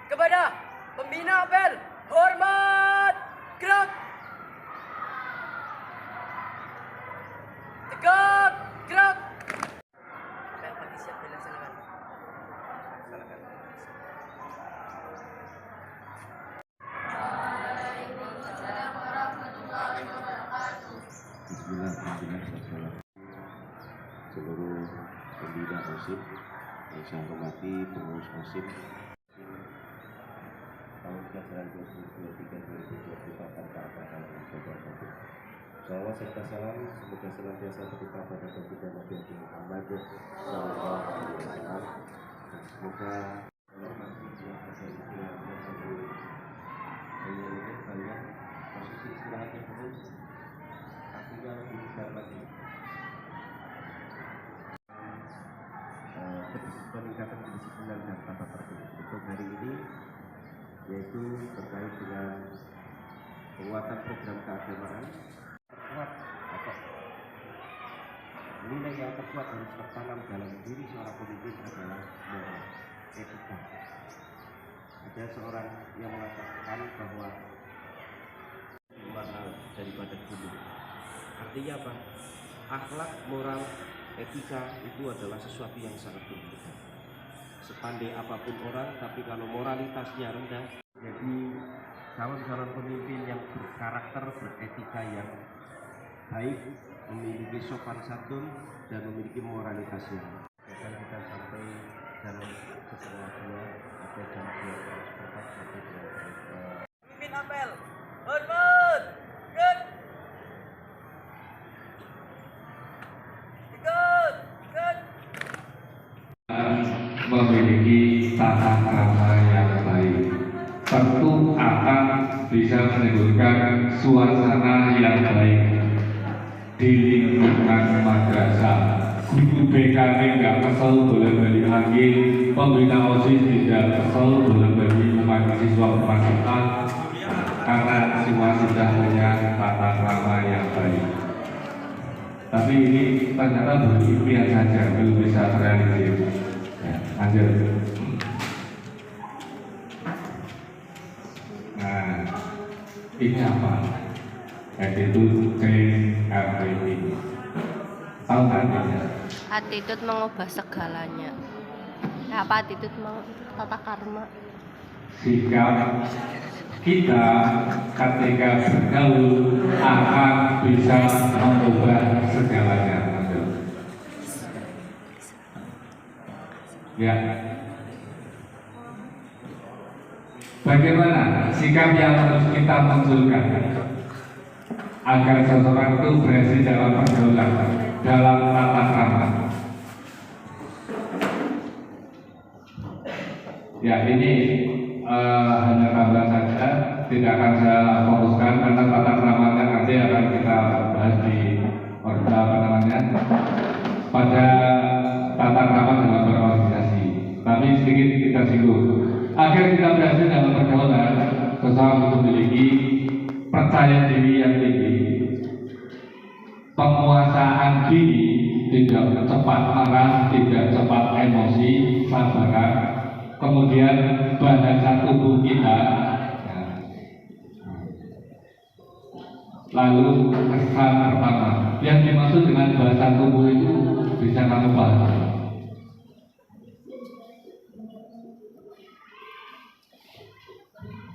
kepada pembina apel, hormat, gerak, tegak, gerak. Apel pagi siap dilaksanakan. Bismillahirrahmanirrahim. Seluruh pembina OSIP yang saya hormati, pengurus OSIP tahun pelajaran 2023-2024 tanpa apa-apa yang saya hormati. Salawat serta salam semoga senantiasa tercurah pada baginda Nabi Muhammad sallallahu alaihi wasallam. Semoga kalian posisi istirahatnya pun artinya lebih besar lagi. Peningkatan kedisiplinan dan tata tertib untuk hari ini yaitu terkait dengan penguatan program keagamaan. Terkuat atau nilai yang terkuat harus tertanam dalam diri seorang pemimpin adalah moral, etika. Ada seorang yang mengatakan bahwa mahal daripada gunung. Artinya apa? Akhlak, moral, etika itu adalah sesuatu yang sangat penting. Sepandai apapun orang, tapi kalau moralitasnya rendah, jadi calon-calon pemimpin yang berkarakter, beretika yang baik, memiliki sopan santun dan memiliki moralitas yang akan kita sampai dalam setengah dua atau jam 12 sampai Pimpin apel, hormat, gerak, tegak, gerak. Memiliki tata krama yang baik tentu akan bisa menimbulkan suasana yang baik di lingkungan madrasah. Guru BK nggak kesel boleh balik lagi, pembina OSIS tidak kesel boleh bagi mahasiswa mahasiswa karena semua sudah punya tata krama yang baik. Tapi ini ternyata baru impian saja, belum bisa terrealisir. Ya, lanjut. Nah, ini apa? Attitude change everything. Tahu kan ya? Attitude mengubah segalanya. Apa attitude tata karma? Sikap kita ketika bergaul akan bisa mengubah segalanya. Ya. Bagaimana sikap yang harus kita munculkan agar seseorang itu berhasil dalam pergaulan, dalam tata krama? Ya, ini hanya tambahan saja, tidak akan saya fokuskan karena tata kramanya nanti akan kita bahas di pada tata krama dalam berorganisasi. Tapi sedikit kita singgung. Agar kita berhasil dalam pergaulan, seseorang harus memiliki percaya diri yang tinggi, penguasaan diri, tidak cepat marah, tidak cepat emosi, sabaran. Kemudian bahasa tubuh kita, lalu kesan pertama yang dimaksud dengan bahasa tubuh itu bisa kamu paham.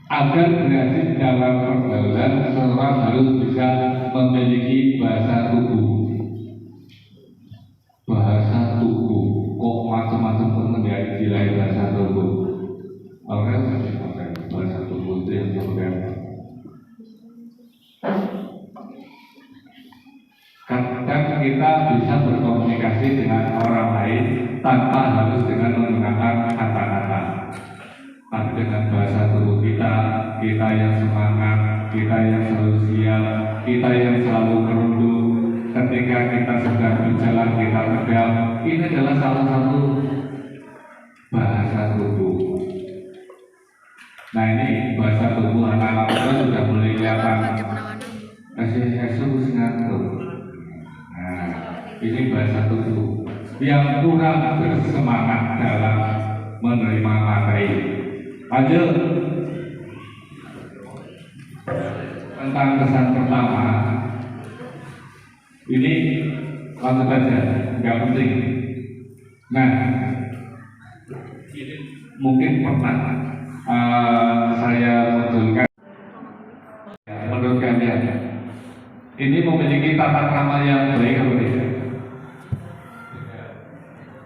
Agar berhasil dalam pergaulan, seseorang harus bisa memiliki bahasa tubuh. Bahasa tubuh, kok macam-macam pengendali nilai bahasa tubuh. Oke, bahasa tubuh itu yang sebenarnya. Kadang kita bisa berkomunikasi dengan orang lain tanpa harus dengan menggunakan kata-kata. Tapi dengan bahasa tubuh kita, kita yang semangat, kita yang selalu siap, kita yang selalu merunduk. Ketika kita sedang berjalan, kita tegap. Ini adalah salah satu bahasa tubuh. Nah, ini bahasa tubuh anak-anak kita sudah mulai kelihatan. Kasih ngantuk. Nah, ini bahasa tubuh yang kurang bersemangat dalam menerima materi. Lanjut. Tentang kesan pertama. Ini langsung saja, nggak penting. Nah, ini mungkin pernah saya munculkan. Menurut kalian, ini memiliki tata krama yang baik atau tidak?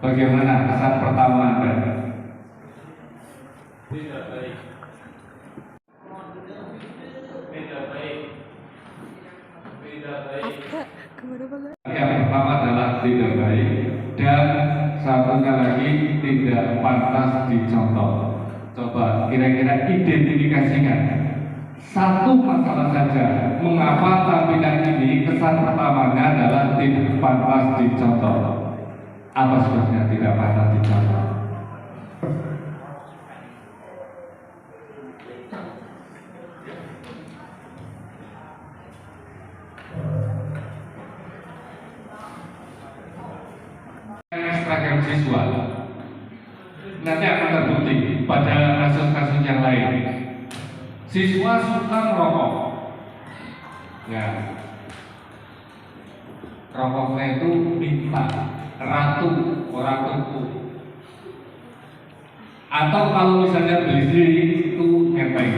Bagaimana kesan pertama Anda? Tidak baik. Tidak baik. Tidak baik. Yang pertama adalah tidak baik, dan satunya lagi tidak pantas dicontoh. Coba kira-kira identifikasikan satu masalah saja mengapa tampilan ini kesan pertamanya adalah tidak pantas dicontoh. Apa sebabnya tidak pantas dicontoh? Seragam siswa nanti akan terbukti pada kasus-kasus yang lain. Siswa suka merokok, ya, rokoknya itu minta ratu orang tuku, atau kalau misalnya beli sendiri itu ngepeng.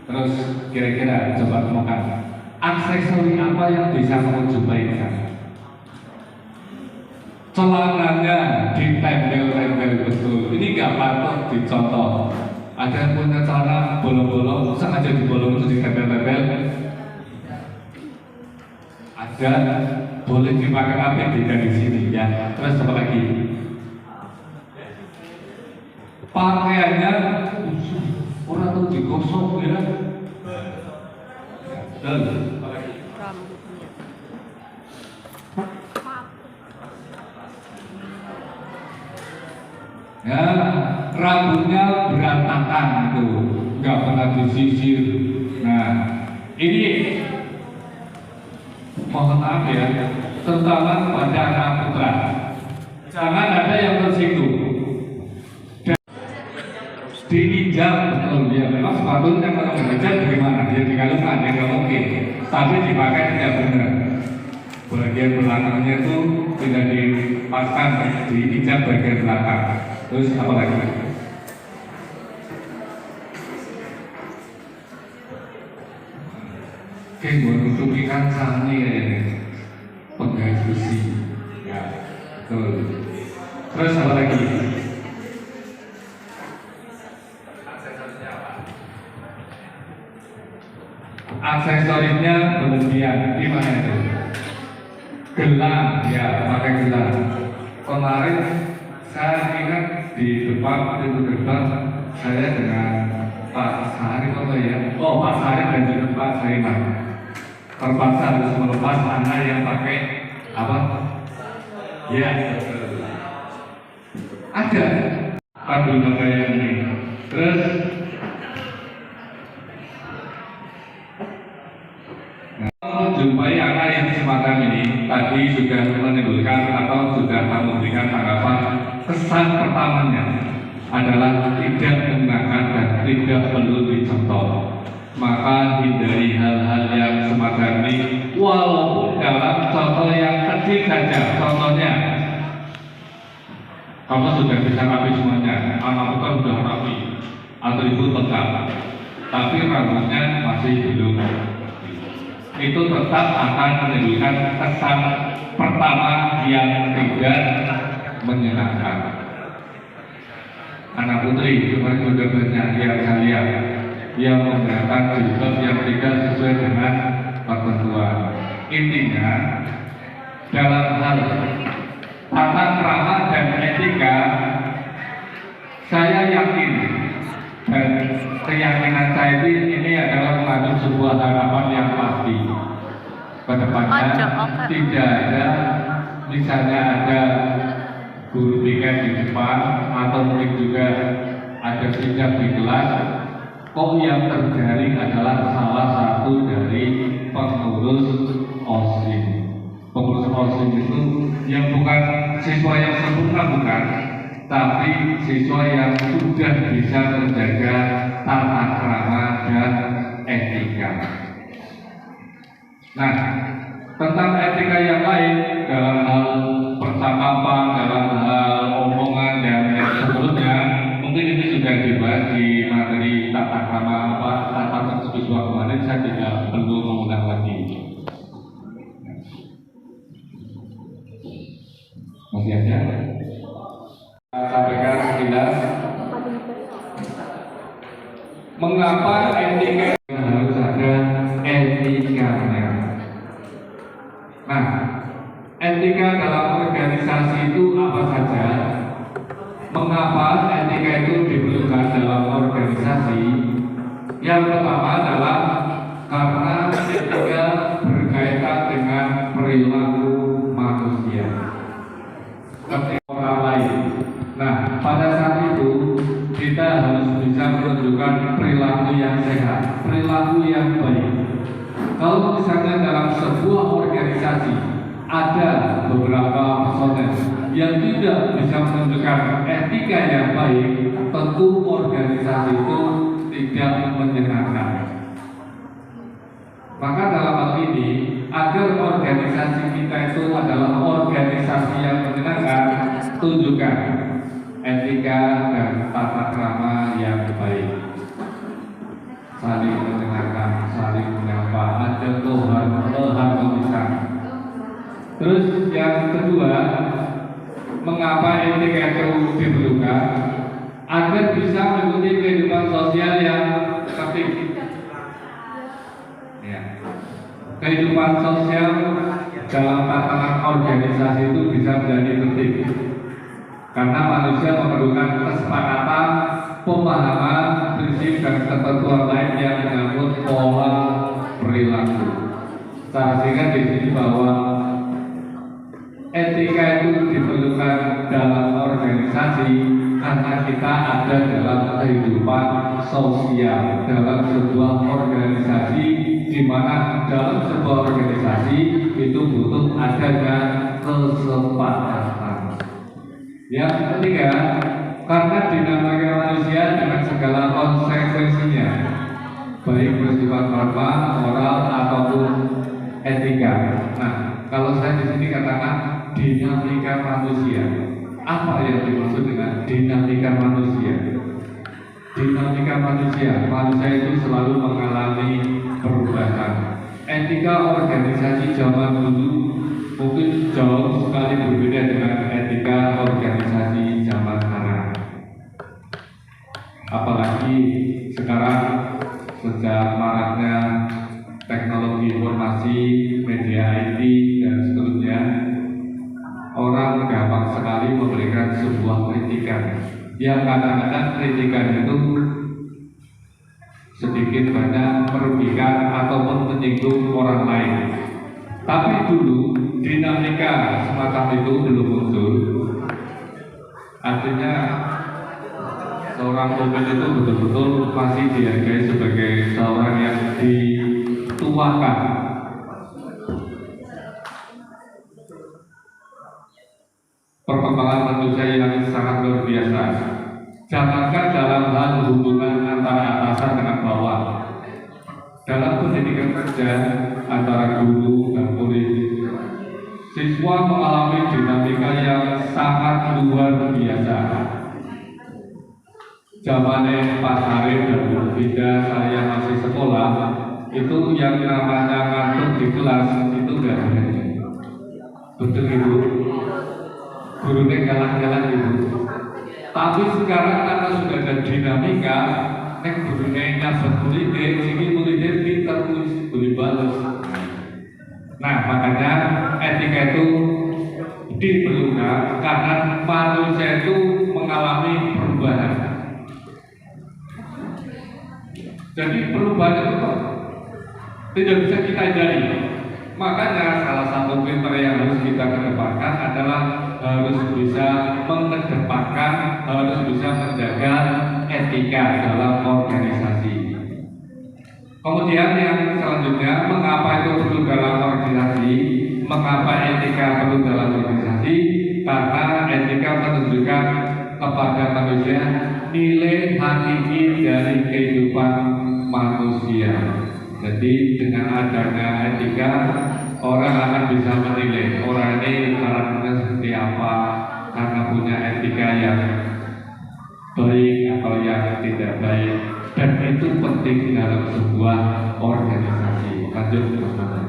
Terus kira-kira coba temukan aksesori apa yang bisa kamu jumpai di sana? Celananya ditempel-tempel betul. Ini nggak patut dicontoh. Ada yang punya celana bolong-bolong, sengaja dibolong itu ditempel-tempel. Ada, boleh dipakai apa tidak di sini ya. Terus apa lagi? Pakaiannya orang tuh digosok ya. Dan apa lagi? Ya, rambutnya berantakan itu, nggak pernah disisir. Nah, ini mohon maaf ya, terutama pada anak putra, jangan ada yang tersinggung. Dan diinjak betul ya, memang sepatunya kalau diinjak bagaimana? Dia dikalungkan, ya nggak mungkin. Tapi dipakai tidak benar. Bagian belakangnya itu tidak dipasang, diinjak bagian belakang. Terus apa lagi? Kayak menutupi kancah nih kayaknya, penggait besi, ya, betul. Terus apa lagi? Aksesorisnya berlebihan, gimana itu? Gelang, ya, pakai gelang. Kemarin saya ingat di depan pintu gerbang saya dengan Pak Sari apa ya? Oh, Pak Sari dan juga Pak Saiman terpaksa harus melepas anak yang pakai apa? Ya, ada padu kayak ini. Terus jumpai anak yang semacam ini tadi sudah menimbulkan atau sudah memberikan tanggapan. Kesan pertamanya adalah tidak menggunakan dan tidak perlu dicontoh. Maka hindari hal-hal yang semacam ini, walaupun dalam contoh yang kecil saja. Contohnya, kamu sudah bisa rapi semuanya, anak bukan sudah rapi, atribut lengkap, tapi rambutnya masih belum. Itu tetap akan menimbulkan kesan pertama yang tidak menyenangkan. Anak putri kemarin sudah banyak yang saya lihat yang menggunakan jilbab yang tidak sesuai dengan ketentuan. Intinya dalam hal tata krama dan etika, saya yakin dan keyakinan saya ini adalah mengandung sebuah harapan yang pasti. Kedepannya tidak ada, misalnya ada guru piket di depan atau mungkin juga ada sidang di kelas, kok yang terjaring adalah salah satu dari pengurus OSIS. Pengurus OSIS itu yang bukan siswa yang sempurna, bukan, tapi siswa yang sudah bisa menjaga tata krama dan etika. Nah, tentang etika yang lain dalam hal percakapan, dalam hal omongan dan yang sebelumnya, mungkin ini sudah dibahas di materi tata krama tata siswa kemarin, saya tidak perlu mengulang lagi. Masih ada? Sampaikan sekilas. Mengapa etika harus ada etikanya? Nah, etika dalam organisasi itu apa saja? Mengapa etika itu diperlukan dalam organisasi? Yang pertama adalah karena etika berkaitan dengan perilaku manusia seperti orang lain. Nah, pada saat itu kita harus bisa menunjukkan perilaku yang sehat, perilaku yang baik. Kalau misalnya dalam sebuah organisasi ada beberapa personel yang tidak bisa menunjukkan etika yang baik, tentu organisasi itu tidak menyenangkan. Maka dalam hal ini, agar organisasi kita itu adalah organisasi yang menyenangkan, tunjukkan etika dan tata krama yang baik. Saling mendengarkan, saling menyapa, ada keharmonisan. Terus yang kedua, mengapa etika itu diperlukan? Agar bisa mengikuti kehidupan sosial yang tertib. Ya. Kehidupan sosial dalam tatanan organisasi itu bisa menjadi tertib. Karena manusia memerlukan kesepakatan, pemahaman, prinsip dan ketentuan lain yang menyangkut pola perilaku. Sehingga di sini bahwa etika itu diperlukan dalam organisasi karena kita ada dalam kehidupan sosial, dalam sebuah organisasi, di mana dalam sebuah organisasi itu butuh adanya kesepakatan. Yang ketiga, karena dinamika manusia dengan segala konsekuensinya, baik bersifat norma, moral ataupun etika. Nah, kalau saya di sini katakan dinamika manusia, apa yang dimaksud dengan dinamika manusia? Dinamika manusia itu selalu mengalami perubahan. Etika organisasi zaman dulu mungkin jauh sekali berbeda dengan etika organisasi zaman sekarang. Apalagi sekarang sejak maraknya teknologi informasi, media IT dan seterusnya, orang gampang sekali memberikan sebuah kritikan yang kadang-kadang kritikan itu sedikit banyak merugikan ataupun menyinggung orang lain. Tapi dulu dinamika semacam itu belum muncul. Artinya seorang pemimpin itu betul-betul masih dihargai sebagai seorang yang dituakan. Perkembangan manusia yang sangat luar biasa. Jangankan dalam hal hubungan antara atasan dengan bawah, dalam pendidikan kerja antara guru dan murid, siswa mengalami dinamika yang sangat luar biasa. Zamannya Pak Arif dan Bu Vida, saya masih sekolah, itu yang namanya ngantuk di kelas itu nggak ada. Betul Ibu? Gurunya galak-galak Ibu. Tapi sekarang karena sudah ada dinamika, gurunya nyabet muridnya, sini muridnya pintar boleh balas. Nah, makanya etika itu diperlukan karena manusia itu mengalami perubahan. Jadi perubahan itu tidak bisa kita hindari. Makanya salah satu pinter yang harus kita kedepankan adalah harus bisa mengedepankan, harus bisa menjaga etika dalam organisasi. Kemudian yang selanjutnya, mengapa itu perlu dalam organisasi? Mengapa etika perlu dalam organisasi? Karena etika menunjukkan kepada manusia nilai hakiki dari kehidupan manusia. Jadi dengan adanya etika, orang akan bisa menilai orang ini karakternya seperti apa karena punya etika yang baik atau yang tidak baik, dan itu penting dalam sebuah organisasi. Lanjut teman-teman.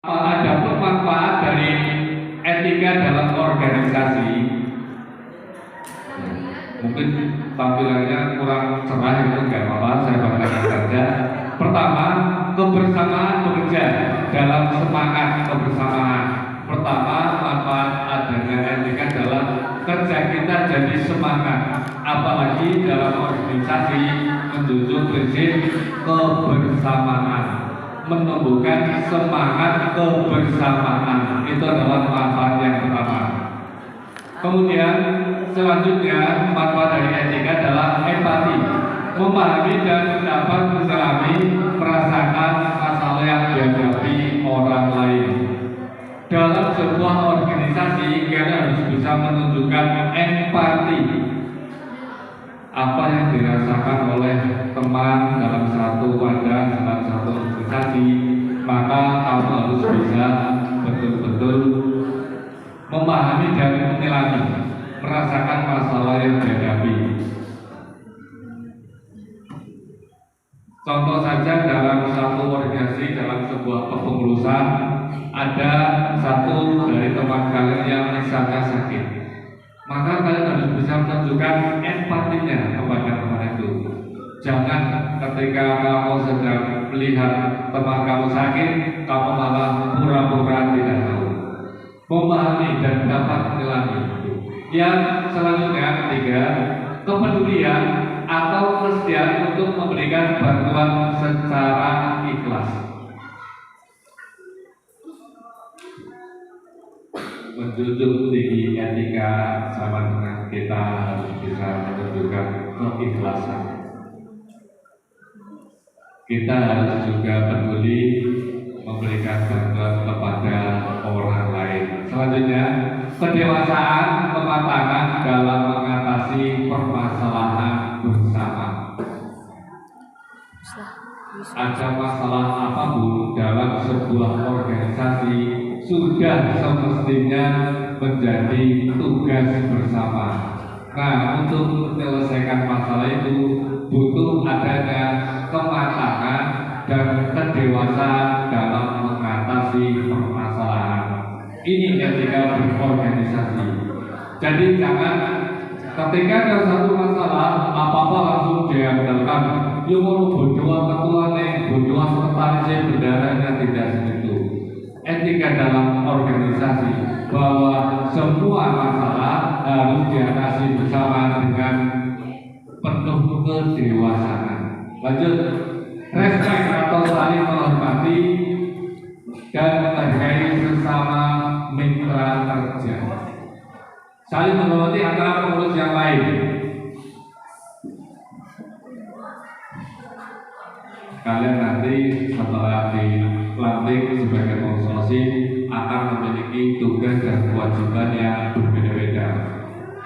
Ada pun manfaat dari etika dalam organisasi. Mungkin tampilannya kurang cerah, itu nggak apa-apa, saya bacakan saja. Pertama, kebersamaan bekerja dalam semangat kebersamaan. Pertama, manfaat adanya etika adalah kerja kita jadi semangat, apalagi dalam organisasi menjunjung prinsip kebersamaan, menumbuhkan semangat kebersamaan. Itu adalah manfaat yang pertama. Kemudian selanjutnya manfaat dari etika adalah empati, memahami dan dapat mengalami, merasakan masalah yang dihadapi orang lain. Dalam sebuah organisasi kita harus bisa menunjukkan empati, apa yang dirasakan oleh teman dalam satu wadah, dalam satu organisasi, maka kamu harus bisa betul-betul memahami dan mengalami, merasakan masalah yang dihadapi. Contoh saja dalam satu organisasi, dalam sebuah kepengurusan, ada satu dari teman kalian yang misalnya sakit, maka kalian harus bisa menunjukkan empatinya kepada teman itu. Jangan ketika kamu sedang melihat teman kamu sakit, kamu malah pura-pura tidak tahu. Memahami dan dapat mengalami. Yang selanjutnya ketiga, kepedulian atau kesediaan untuk memberikan bantuan secara ikhlas. Menjunjung tinggi etika sama dengan kita harus bisa menunjukkan keikhlasan. Kita harus juga peduli memberikan bantuan kepada orang lain. Selanjutnya, kedewasaan, kematangan dalam mengatasi permasalahan bersama. Ada masalah apapun dalam sebuah organisasi sudah semestinya menjadi tugas bersama. Nah, untuk menyelesaikan masalah itu butuh adanya kematangan dan kedewasaan dalam mengatasi permasalahan. Ini etika berorganisasi. Jadi jangan ketika ada satu masalah apa-apa langsung diandalkan. Yo mau bodoh ketua nih, bodoh sekretaris bendaranya, tidak segitu. Etika dalam organisasi bahwa semua masalah harus diatasi bersama dengan penuh kedewasaan. Lanjut, respek atau saling menghormati dan menghargai sesama mitra kerja. Saling menghormati antara pengurus yang lain. Kalian nanti setelah dilantik sebagai konsorsi akan memiliki tugas dan kewajiban yang berbeda-beda.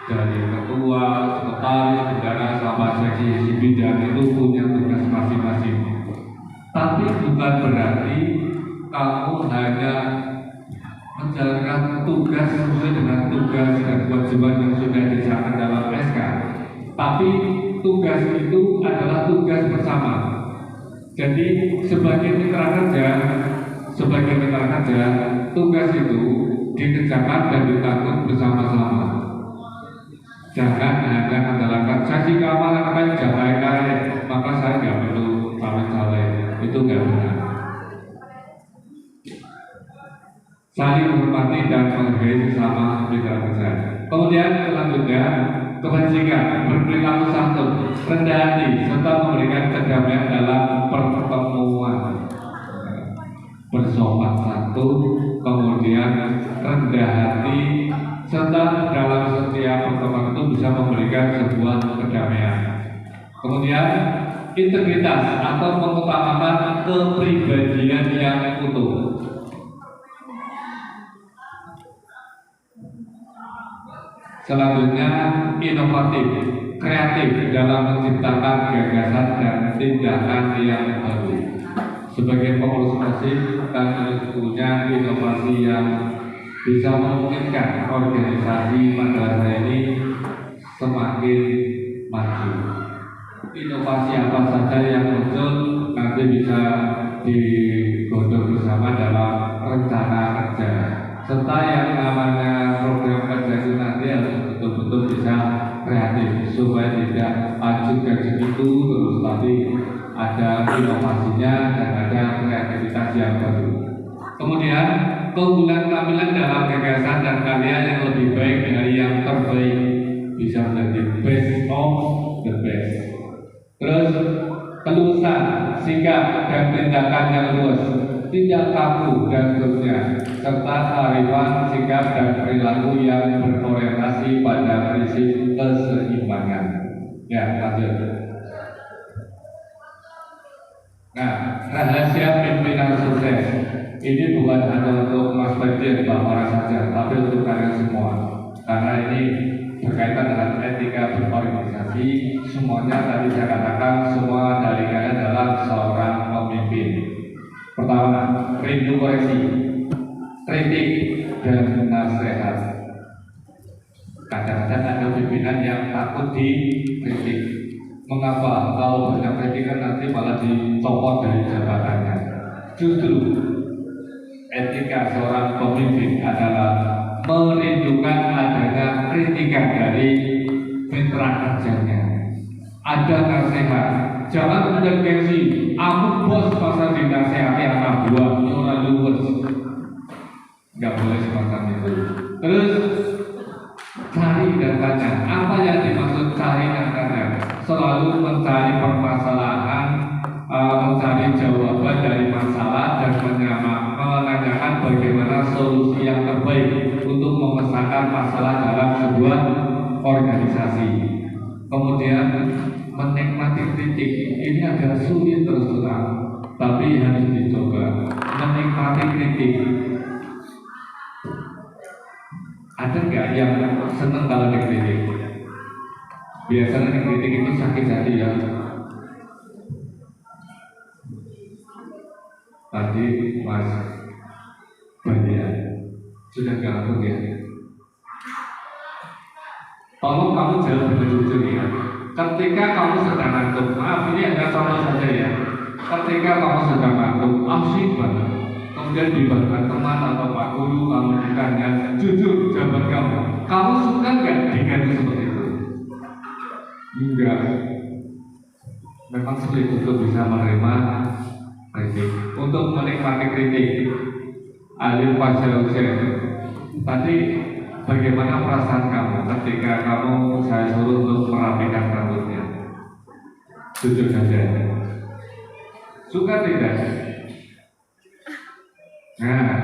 Dari ketua, sekretaris, bendara, sama seksi bidang itu punya tugas masing-masing. Tapi bukan berarti kamu hanya menjalankan tugas sesuai dengan tugas dan kewajiban yang sudah dicanangkan dalam SK. Tapi tugas itu adalah tugas bersama. Jadi sebagai mitra kerja, tugas itu dikerjakan dan ditanggung bersama-sama. Jangan hanya mengandalkan saksi keamanan akan jalan maka saya nggak perlu cawe-cawe, itu nggak benar. Saling menghormati dan menghargai sesama mitra kerja. Kemudian selanjutnya, kebajikan, berperilaku santun, rendah hati, serta memberikan kedamaian dalam pertemuan. Bersopan santun, kemudian rendah hati, serta dalam setiap pertemuan itu bisa memberikan sebuah kedamaian. Kemudian integritas atau mengutamakan kepribadian yang utuh. Selanjutnya, inovatif, kreatif dalam menciptakan gagasan dan tindakan yang baru. Sebagai pengurus OSIS, kami punya inovasi yang bisa memungkinkan organisasi madrasah ini semakin maju. Inovasi apa saja yang muncul nanti bisa digodok bersama dalam rencana kerja, serta yang namanya program kerja itu nanti harus betul-betul bisa kreatif supaya tidak ajuk-ajuk itu terus, tapi ada inovasinya dan ada kreativitas yang baru. Kemudian keunggulan kamilan dalam gagasan dan karya yang lebih baik dari yang terbaik, bisa menjadi best of the best. Terus kelulusan, sikap dan tindakan yang luas, tidak kaku dan seterusnya, serta kearifan sikap dan perilaku yang berorientasi pada prinsip keseimbangan. Ya, lanjut. Nah, rahasia pimpinan sukses ini bukan hanya untuk Mas Badir, Mbak Mara saja, tapi untuk kalian semua, karena ini berkaitan dengan etika berorganisasi. Semuanya tadi saya katakan, semua dari kalian adalah seorang pemimpin. Pertama, rindu koreksi, kritik, dan nasihat. Kadang-kadang ada pimpinan yang takut dikritik. Mengapa? Kalau banyak kritikan nanti malah dicopot dari jabatannya. Justru etika seorang pemimpin adalah merindukan adanya kritikan dari mitra kerjanya. Ada nasihat, jangan kemudian gengsi. Aku bos masa dinasehati anak buah, orang luwes. Nggak boleh semacam itu. Terus cari dan tanya. Apa yang dimaksud cari dan tanya? Selalu mencari permasalahan, mencari jawaban dari masalah dan menanyakan bagaimana solusi yang terbaik untuk memecahkan masalah dalam sebuah organisasi. Kemudian menikmati kritik, ini agak sulit terus terang, tapi harus dicoba. Menikmati kritik. Ada nggak yang senang kalau dikritik? Biasanya dikritik itu sakit hati ya. Tadi Mas Banyak sudah gabung ya. Tolong kamu jawab dengan jujur ya. Ketika kamu sedang ngantuk, maaf ini hanya contoh saja ya. Ketika kamu sedang ngantuk, asik banget. Kemudian dibanggakan teman atau Pak Guru, kamu ditanya, jujur jawaban kamu. Kamu suka nggak diganti seperti itu? Enggak. Memang sulit untuk bisa menerima kritik. Untuk menikmati kritik, Alim Pasal tadi bagaimana perasaan kamu ketika kamu saya suruh untuk merapikan rambutnya? Jujur saja. Suka tidak? Nah,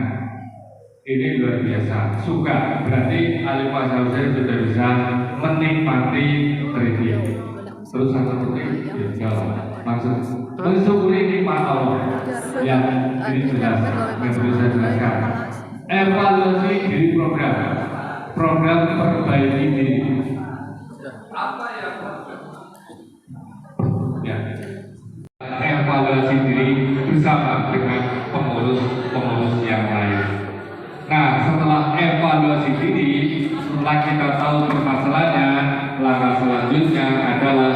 ini luar biasa. Suka berarti Alim Pasal sudah bisa menikmati kritik. Terus satu kritik, ya maksud mensyukuri nikmat Allah. Ya, ini jelas yang perlu saya jelaskan. Evaluasi diri program perbaiki diri. Apa yang ya? Evaluasi diri bersama dengan pengurus yang lain. Nah, setelah evaluasi diri, setelah kita tahu permasalahannya, langkah selanjutnya adalah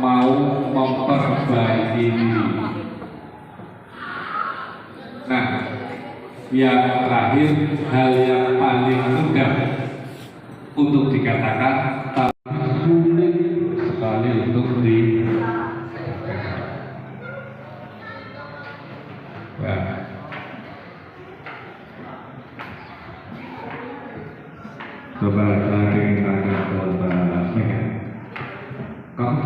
mau memperbaiki diri. Nah, yang terakhir, hal yang paling mudah untuk dikatakan tapi sulit sekali untuk coba lagi tanya ke Mbak Mega. Kamu